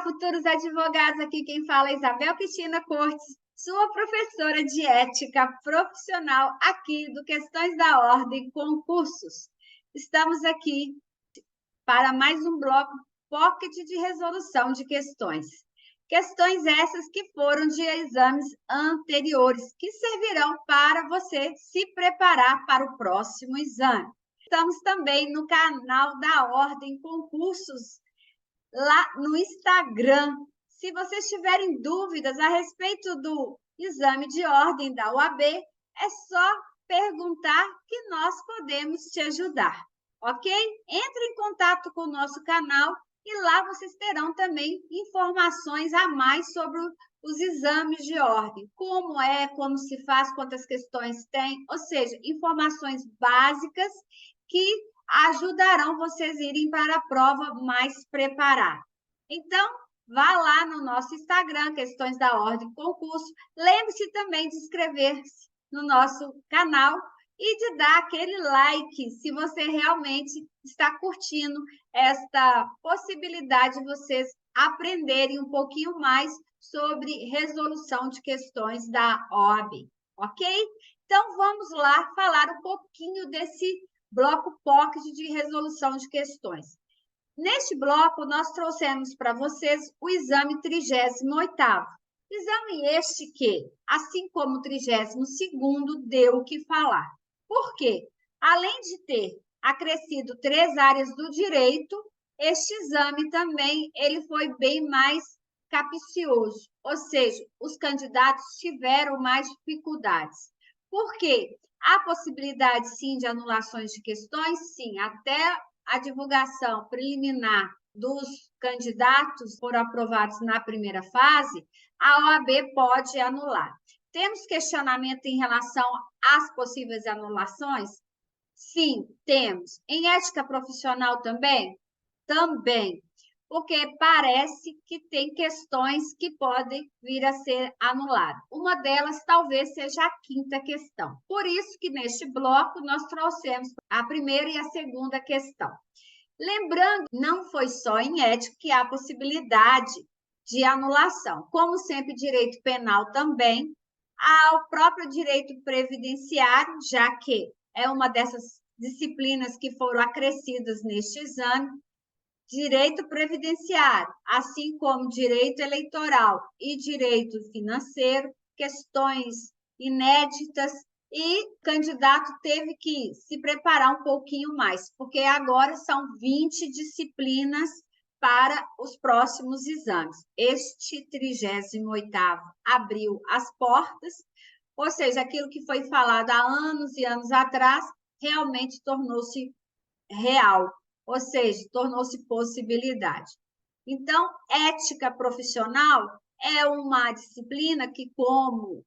futuros advogados, aqui quem fala é Isabel Cristina Cortes, sua professora de ética profissional aqui do Questões da Ordem Concursos. Estamos aqui para mais um bloco pocket de resolução de questões. Questões essas que foram de exames anteriores, que servirão para você se preparar para o próximo exame. Estamos também no canal da Ordem Concursos, lá no Instagram. Se vocês tiverem dúvidas a respeito do exame de ordem da OAB, é só perguntar que nós podemos te ajudar, ok? Entre em contato com o nosso canal e lá vocês terão também informações a mais sobre os exames de ordem, como se faz, quantas questões tem, ou seja, informações básicas que ajudarão vocês a irem para a prova mais preparados. Então, vá lá no nosso Instagram, Questões da Ordem Concurso. Lembre-se também de inscrever-se no nosso canal e de dar aquele like se você realmente está curtindo esta possibilidade de vocês aprenderem um pouquinho mais sobre resolução de questões da OAB, ok? Então, vamos lá falar um pouquinho desse bloco pocket de resolução de questões. Neste bloco, nós trouxemos para vocês o exame 38º. Exame este que, assim como o 32º, deu o que falar. Por quê? Além de ter acrescido 3 áreas do direito, este exame também ele foi bem mais capcioso, ou seja, os candidatos tiveram mais dificuldades. Por quê? Há possibilidade, sim, de anulações de questões? Sim, até a divulgação preliminar dos candidatos foram aprovados na primeira fase, a OAB pode anular. Temos questionamento em relação às possíveis anulações? Sim, temos. Em ética profissional também? Também. Porque parece que tem questões que podem vir a ser anuladas. Uma delas talvez seja a 5ª questão. Por isso que neste bloco nós trouxemos a primeira e a segunda questão. Lembrando, não foi só em ética que há possibilidade de anulação. Como sempre, direito penal também, há o próprio direito previdenciário, já que é uma dessas disciplinas que foram acrescidas neste exame, direito previdenciário, assim como direito eleitoral e direito financeiro, questões inéditas, e o candidato teve que se preparar um pouquinho mais, porque agora são 20 disciplinas para os próximos exames. Este 38º abriu as portas, ou seja, aquilo que foi falado há anos e anos atrás realmente tornou-se real, ou seja, tornou-se possibilidade. Então, ética profissional é uma disciplina que, como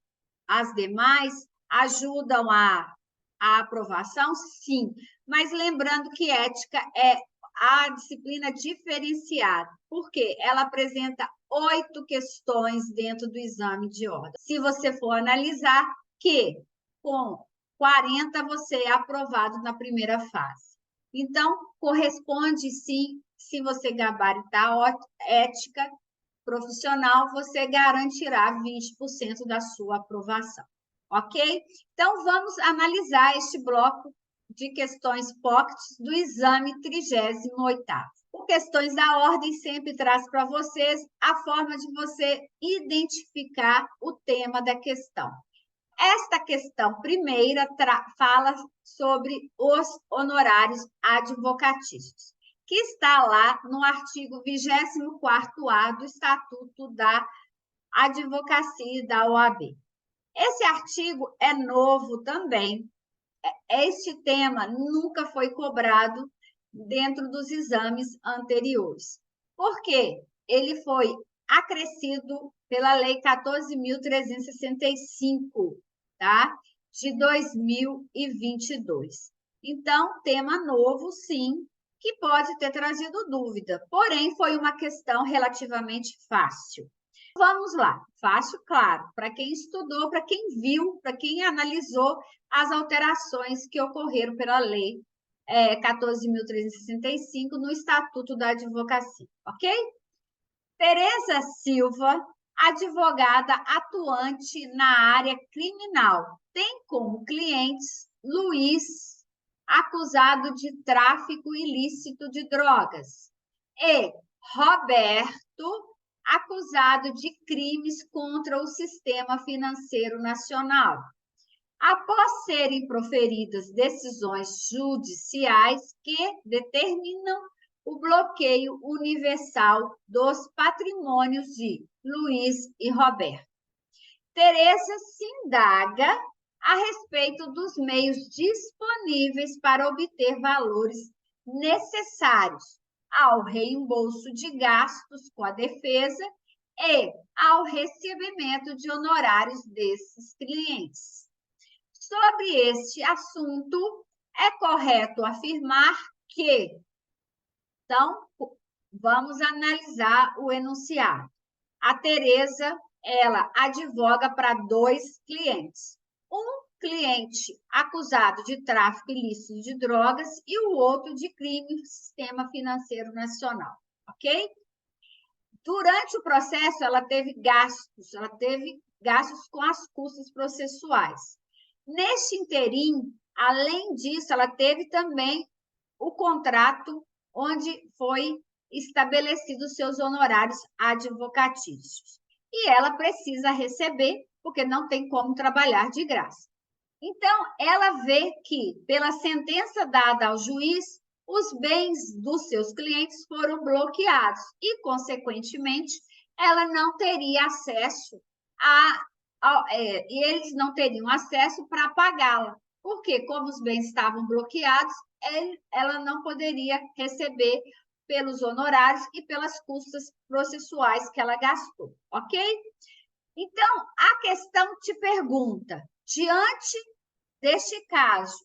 as demais, ajudam a aprovação, sim, mas lembrando que ética é a disciplina diferenciada, porque ela apresenta 8 questões dentro do exame de ordem. Se você for analisar que com 40 você é aprovado na primeira fase. Então, corresponde sim, se você gabaritar ética profissional, você garantirá 20% da sua aprovação, ok? Então, vamos analisar este bloco de questões pockets do exame 38º. O Questões da Ordem sempre traz para vocês a forma de você identificar o tema da questão. Esta questão primeira fala sobre os honorários advocatícios, que está lá no artigo 24º-A do Estatuto da Advocacia e da OAB. Esse artigo é novo também. Este tema nunca foi cobrado dentro dos exames anteriores. Por quê? Ele foi acrescido pela Lei 14.365, tá? De 2022. Então, tema novo, sim, que pode ter trazido dúvida, porém, foi uma questão relativamente fácil. Vamos lá, fácil, claro, para quem estudou, para quem viu, para quem analisou as alterações que ocorreram pela Lei 14.365 no Estatuto da Advocacia, ok? Tereza Silva, advogada atuante na área criminal, tem como clientes Luiz, acusado de tráfico ilícito de drogas, e Roberto, acusado de crimes contra o sistema financeiro nacional. Após serem proferidas decisões judiciais que determinam o bloqueio universal dos patrimônios de Luiz e Roberto, Tereza se indaga a respeito dos meios disponíveis para obter valores necessários ao reembolso de gastos com a defesa e ao recebimento de honorários desses clientes. Sobre este assunto, é correto afirmar que, então, vamos analisar o enunciado. A Tereza, ela advoga para 2 clientes. Um cliente acusado de tráfico ilícito de drogas e o outro de crime no sistema financeiro nacional, ok? Durante o processo, ela teve gastos com as custas processuais. Neste interim, além disso, ela teve também o contrato onde foi estabelecidos seus honorários advocatícios. E ela precisa receber, porque não tem como trabalhar de graça. Então, ela vê que, pela sentença dada ao juiz, os bens dos seus clientes foram bloqueados e, consequentemente, ela não teria acesso e eles não teriam acesso para pagá-la, porque, como os bens estavam bloqueados, ela não poderia receber pelos honorários e pelas custas processuais que ela gastou, ok? Então, a questão te pergunta, diante deste caso,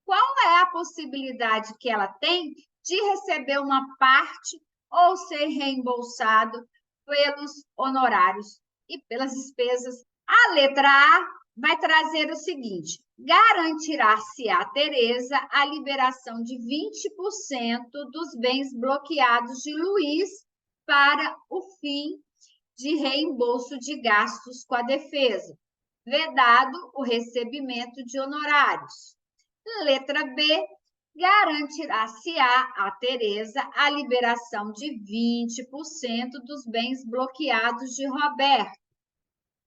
qual é a possibilidade que ela tem de receber uma parte ou ser reembolsado pelos honorários e pelas despesas? A letra A vai trazer o seguinte: garantirá-se a Tereza a liberação de 20% dos bens bloqueados de Luiz para o fim de reembolso de gastos com a defesa, vedado o recebimento de honorários. Letra B, garantirá-se-á a Tereza a liberação de 20% dos bens bloqueados de Roberto,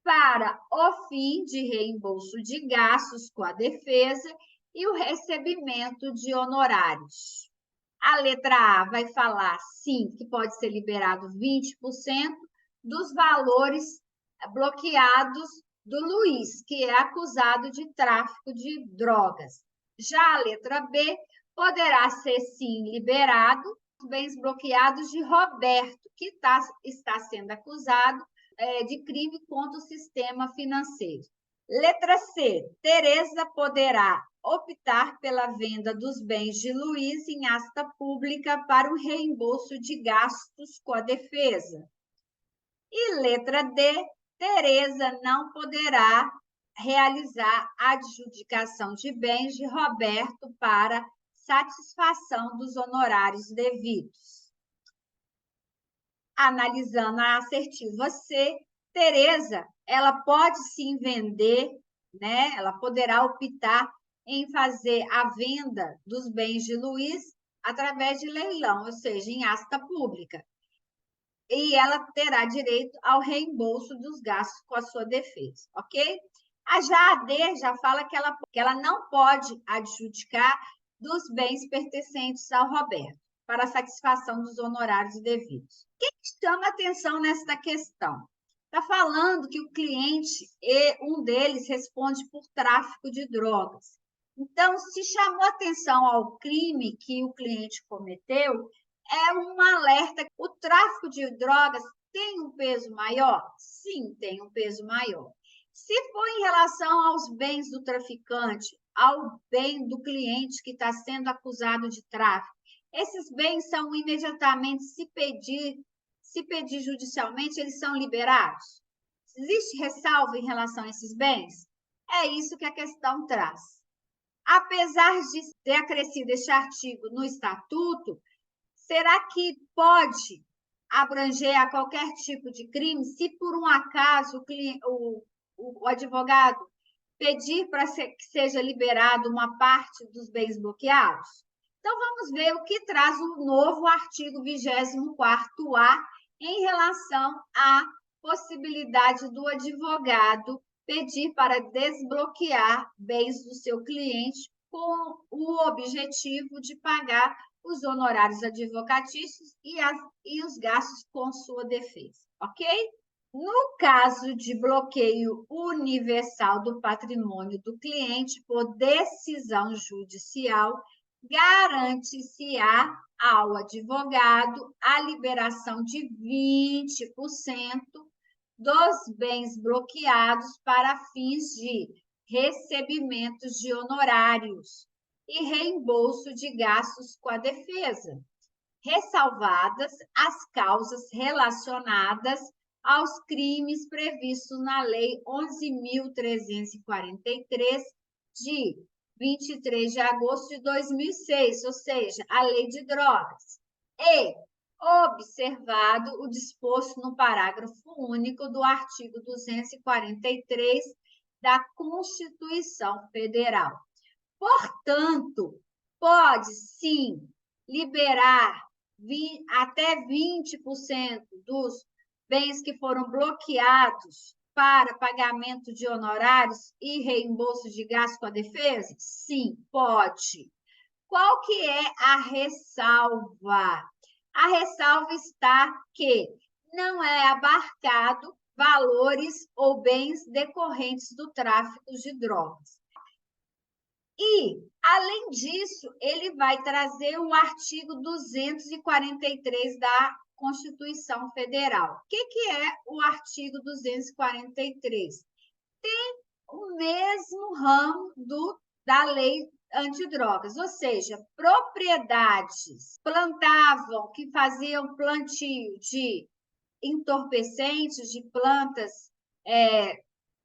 para o fim de reembolso de gastos com a defesa e o recebimento de honorários. A letra A vai falar, sim, que pode ser liberado 20% dos valores bloqueados do Luiz, que é acusado de tráfico de drogas. Já a letra B poderá ser, sim, liberado os bens bloqueados de Roberto, que está sendo acusado de crime contra o sistema financeiro. Letra C, Tereza poderá optar pela venda dos bens de Luiz em asta pública para o reembolso de gastos com a defesa. E letra D, Tereza não poderá realizar a adjudicação de bens de Roberto para satisfação dos honorários devidos. Analisando a assertiva C, Tereza, ela pode sim vender, né? Ela poderá optar em fazer a venda dos bens de Luiz através de leilão, ou seja, em asta pública. E ela terá direito ao reembolso dos gastos com a sua defesa, ok? Já a D já fala que ela não pode adjudicar dos bens pertencentes ao Roberto para a satisfação dos honorários devidos. O que chama atenção nesta questão? Está falando que o cliente, um deles, responde por tráfico de drogas. Então, se chamou atenção ao crime que o cliente cometeu, é um alerta. O tráfico de drogas tem um peso maior? Sim, tem um peso maior. Se for em relação aos bens do traficante, ao bem do cliente que está sendo acusado de tráfico, esses bens são imediatamente, se pedir judicialmente, eles são liberados? Existe ressalva em relação a esses bens? É isso que a questão traz. Apesar de ter acrescido este artigo no Estatuto, será que pode abranger a qualquer tipo de crime se, por um acaso, o advogado pedir para que seja liberado uma parte dos bens bloqueados? Então, vamos ver o que traz o novo artigo 24º-A em relação à possibilidade do advogado pedir para desbloquear bens do seu cliente com o objetivo de pagar os honorários advocatícios e os gastos com sua defesa, ok? No caso de bloqueio universal do patrimônio do cliente por decisão judicial, garante-se-á ao advogado a liberação de 20% dos bens bloqueados para fins de recebimentos de honorários e reembolso de gastos com a defesa, ressalvadas as causas relacionadas aos crimes previstos na Lei 11.343, de 23 de agosto de 2006, ou seja, a Lei de Drogas, e observado o disposto no parágrafo único do artigo 243 da Constituição Federal. Portanto, pode sim liberar até 20% dos bens que foram bloqueados para pagamento de honorários e reembolso de gastos com a defesa? Sim, pode. Qual que é a ressalva? A ressalva está que não é abarcado valores ou bens decorrentes do tráfico de drogas. E, além disso, ele vai trazer o artigo 243 da Constituição Federal. O que é o artigo 243? Tem o mesmo ramo da lei antidrogas, ou seja, propriedades que faziam plantio de entorpecentes, de plantas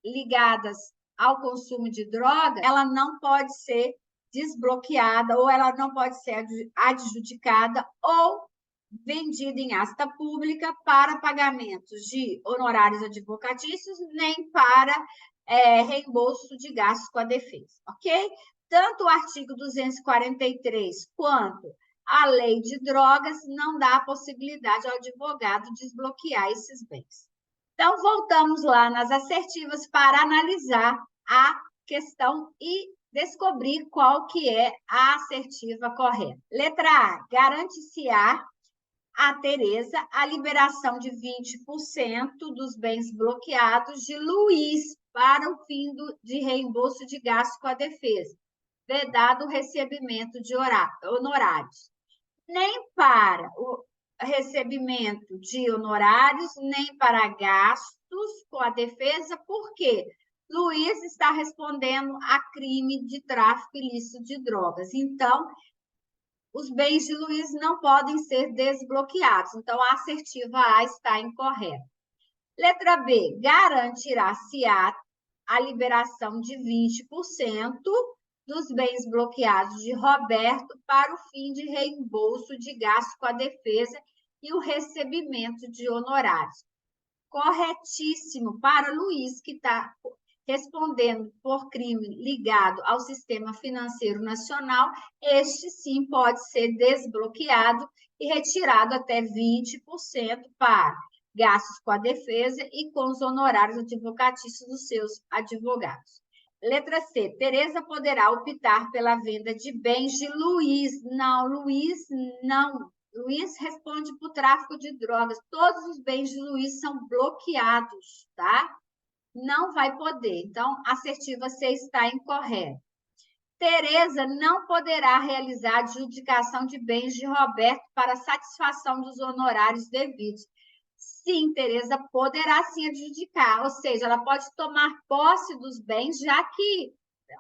ligadas ao consumo de droga, ela não pode ser desbloqueada ou ela não pode ser adjudicada ou vendida em asta pública para pagamentos de honorários advocatícios, nem para reembolso de gastos com a defesa, ok? Tanto o artigo 243 quanto a lei de drogas não dá a possibilidade ao advogado desbloquear esses bens. Então, voltamos lá nas assertivas para analisar a questão e descobrir qual que é a assertiva correta. Letra A, garante-se-á a Tereza a liberação de 20% dos bens bloqueados de Luiz para o fim de reembolso de gastos com a defesa, vedado o recebimento de honorários. Nem para o recebimento de honorários, nem para gastos com a defesa, porque Luiz está respondendo a crime de tráfico ilícito de drogas. Então, os bens de Luiz não podem ser desbloqueados. Então, a assertiva A está incorreta. Letra B, garantirá-se-á a liberação de 20% dos bens bloqueados de Roberto para o fim de reembolso de gastos com a defesa e o recebimento de honorários. Corretíssimo para Luiz, que está respondendo por crime ligado ao sistema financeiro nacional, este sim pode ser desbloqueado e retirado até 20% para gastos com a defesa e com os honorários advocatícios dos seus advogados. Letra C, Tereza poderá optar pela venda de bens de Luiz. Não, Luiz não. Luiz responde por tráfico de drogas. Todos os bens de Luiz são bloqueados, tá? Não vai poder. Então, a assertiva C está incorreta. Tereza não poderá realizar adjudicação de bens de Roberto para satisfação dos honorários devidos. Sim, Tereza poderá sim adjudicar, ou seja, ela pode tomar posse dos bens, já que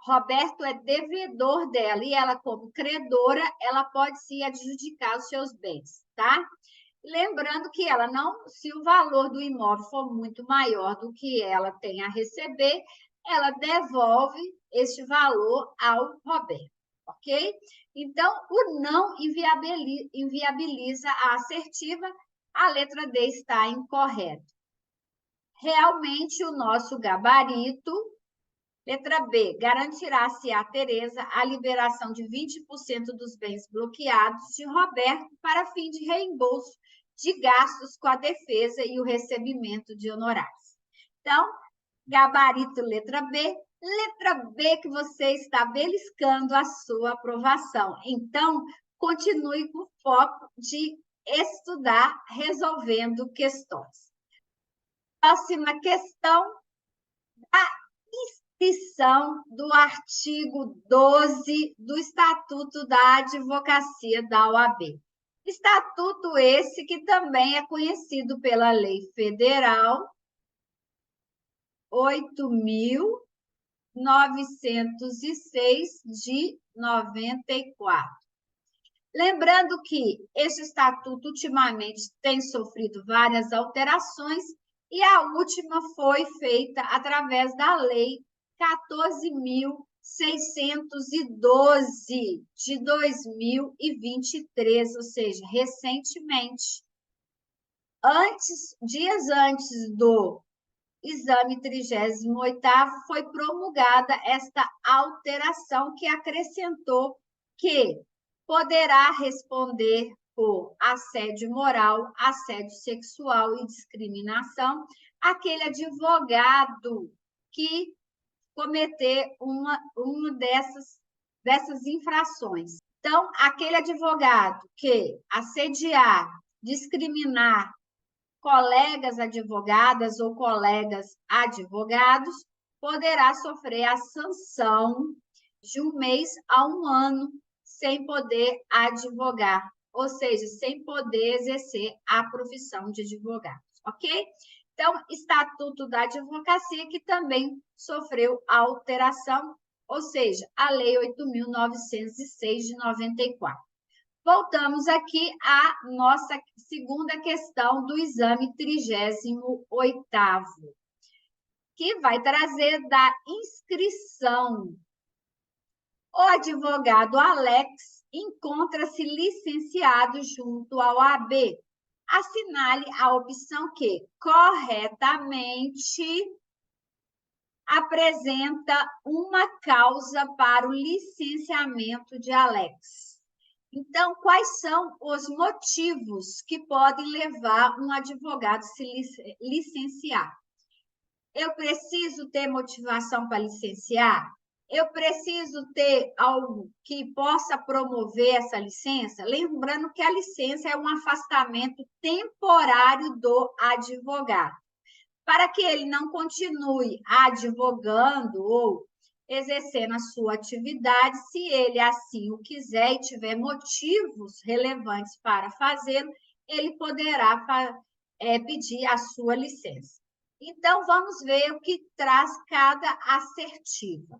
Roberto é devedor dela e ela, como credora, ela pode sim adjudicar os seus bens, tá? Lembrando que ela não, se o valor do imóvel for muito maior do que ela tem a receber, ela devolve este valor ao Roberto, ok? Então, o não inviabiliza a assertiva. A letra D está incorreta. Realmente, o nosso gabarito, letra B, garantirá-se a Tereza a liberação de 20% dos bens bloqueados de Roberto para fim de reembolso de gastos com a defesa e o recebimento de honorários. Então, gabarito letra B. Letra B que você está beliscando a sua aprovação. Então, continue com foco de estudar resolvendo questões. Próxima questão, a inscrição do artigo 12 do Estatuto da Advocacia da OAB. Estatuto esse que também é conhecido pela Lei Federal 8.906 de 94. Lembrando que esse estatuto ultimamente tem sofrido várias alterações e a última foi feita através da Lei 14.612 de 2023, ou seja, recentemente. Dias antes do exame 38º, foi promulgada esta alteração que acrescentou que poderá responder por assédio moral, assédio sexual e discriminação aquele advogado que cometer uma dessas infrações. Então, aquele advogado que assediar, discriminar colegas advogadas ou colegas advogados, poderá sofrer a sanção de 1 mês a 1 ano sem poder advogar, ou seja, sem poder exercer a profissão de advogado, ok? Então, Estatuto da Advocacia, que também sofreu alteração, ou seja, a Lei 8.906 de 94. Voltamos aqui à nossa segunda questão do exame 38º, que vai trazer da inscrição. O advogado Alex encontra-se licenciado junto ao AB. Assinale a opção que corretamente apresenta uma causa para o licenciamento de Alex. Então, quais são os motivos que podem levar um advogado a se licenciar? Eu preciso ter motivação para licenciar? Eu preciso ter algo que possa promover essa licença? Lembrando que a licença é um afastamento temporário do advogado, para que ele não continue advogando ou exercendo a sua atividade, se ele assim o quiser e tiver motivos relevantes para fazê-lo, ele poderá pedir a sua licença. Então, vamos ver o que traz cada assertiva.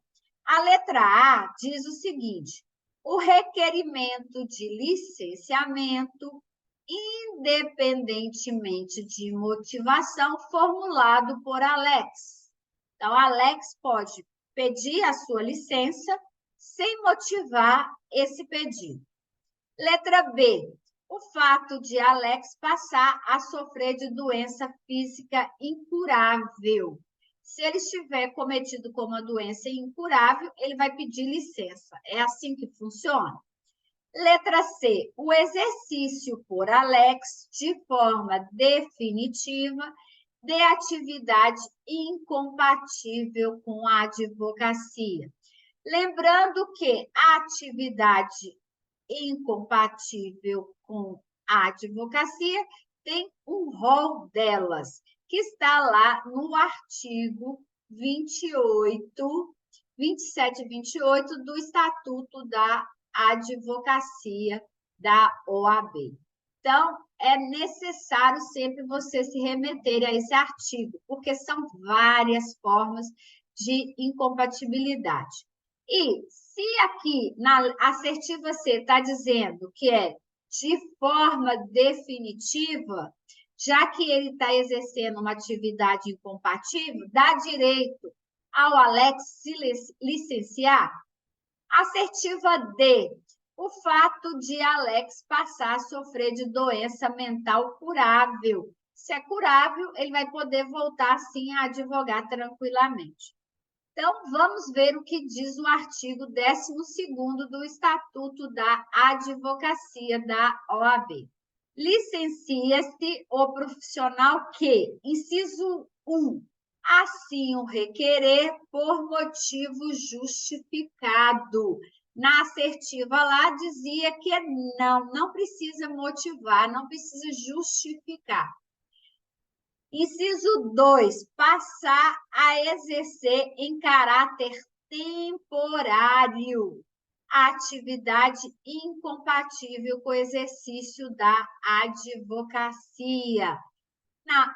A letra A diz o seguinte: o requerimento de licenciamento, independentemente de motivação, formulado por Alex. Então, Alex pode pedir a sua licença sem motivar esse pedido. Letra B, o fato de Alex passar a sofrer de doença física incurável. Se ele estiver cometido com uma doença incurável, ele vai pedir licença. É assim que funciona? Letra C, o exercício por Alex, de forma definitiva, de atividade incompatível com a advocacia. Lembrando que a atividade incompatível com a advocacia tem um rol delas, que está lá no artigo 27 e 28 do Estatuto da Advocacia da OAB. Então, é necessário sempre você se remeter a esse artigo, porque são várias formas de incompatibilidade. E se aqui na assertiva C está dizendo que é de forma definitiva, já que ele está exercendo uma atividade incompatível, dá direito ao Alex se licenciar? Assertiva D, o fato de Alex passar a sofrer de doença mental curável. Se é curável, ele vai poder voltar, sim, a advogar tranquilamente. Então, vamos ver o que diz o artigo 12º do Estatuto da Advocacia da OAB. Licencia-se o profissional que, inciso 1, assim o requerer por motivo justificado. Na assertiva lá dizia que não precisa motivar, não precisa justificar. Inciso 2, passar a exercer em caráter temporário a atividade incompatível com o exercício da advocacia.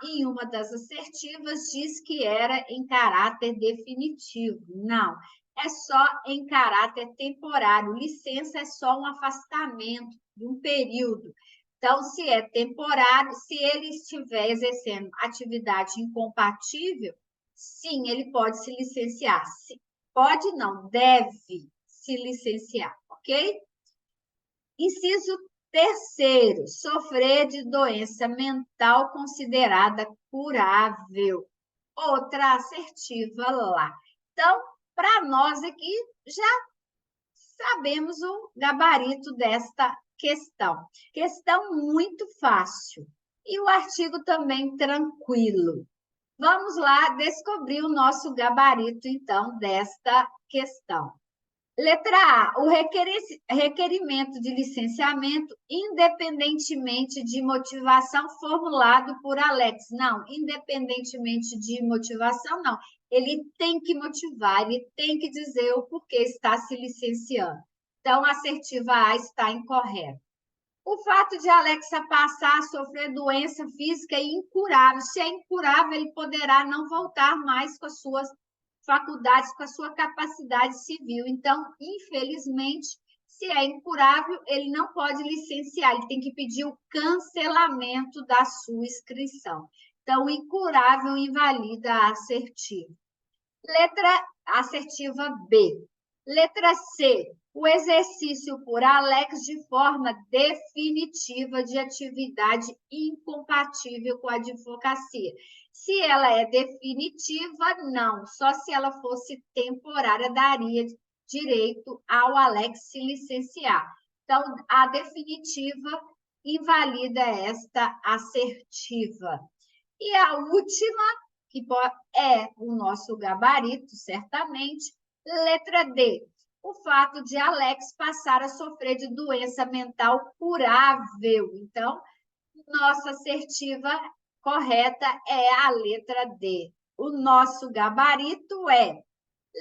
Em uma das assertivas diz que era em caráter definitivo. Não, é só em caráter temporário. Licença é só um afastamento de um período. Então, se é temporário, se ele estiver exercendo atividade incompatível, sim, ele pode se licenciar. Pode não, deve se licenciar, ok? Inciso 3º, sofrer de doença mental considerada curável. Outra assertiva lá. Então, para nós aqui, já sabemos o gabarito desta questão. Questão muito fácil. E o artigo também tranquilo. Vamos lá descobrir o nosso gabarito, então, desta questão. Letra A, o requerimento de licenciamento, independentemente de motivação, formulado por Alex. Não, independentemente de motivação, não. Ele tem que motivar, ele tem que dizer o porquê está se licenciando. Então, a assertiva A está incorreta. O fato de Alexa passar a sofrer doença física incurável. Se é incurável, ele poderá não voltar mais com as suas faculdades, com a sua capacidade civil. Então, infelizmente, se é incurável, ele não pode licenciar, ele tem que pedir o cancelamento da sua inscrição. Então, incurável invalida a assertiva. Letra assertiva B. Letra C. O exercício por Alex de forma definitiva de atividade incompatível com a advocacia. Se ela é definitiva, não. Só se ela fosse temporária, daria direito ao Alex se licenciar. Então, a definitiva invalida esta assertiva. E a última, que é o nosso gabarito, certamente, letra D. O fato de Alex passar a sofrer de doença mental curável. Então, nossa assertiva correta é a letra D. O nosso gabarito é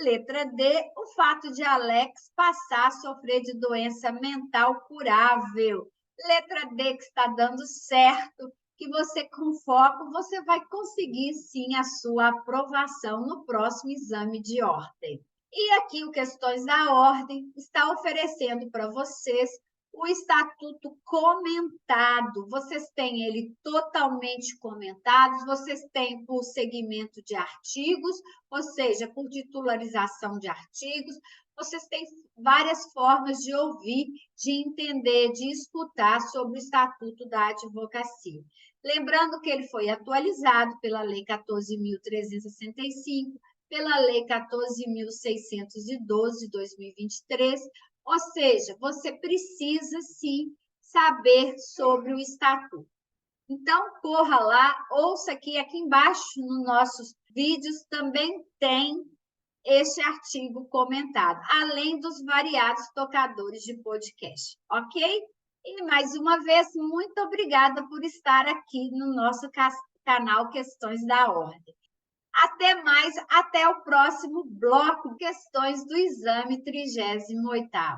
letra D, o fato de Alex passar a sofrer de doença mental curável. Letra D que está dando certo, que você com foco, você vai conseguir sim a sua aprovação no próximo exame de ordem. E aqui o Questões da Ordem está oferecendo para vocês o estatuto comentado. Vocês têm ele totalmente comentado, vocês têm por segmento de artigos, ou seja, por titularização de artigos, vocês têm várias formas de ouvir, de entender, de escutar sobre o Estatuto da Advocacia. Lembrando que ele foi atualizado pela Lei 14.365, pela Lei 14.612 de 2023, ou seja, você precisa sim saber sobre o Estatuto. Então, corra lá, ouça aqui embaixo nos nossos vídeos também tem este artigo comentado, além dos variados tocadores de podcast, ok? E mais uma vez, muito obrigada por estar aqui no nosso canal Questões da Ordem. Até mais, até o próximo bloco, questões do exame 38º.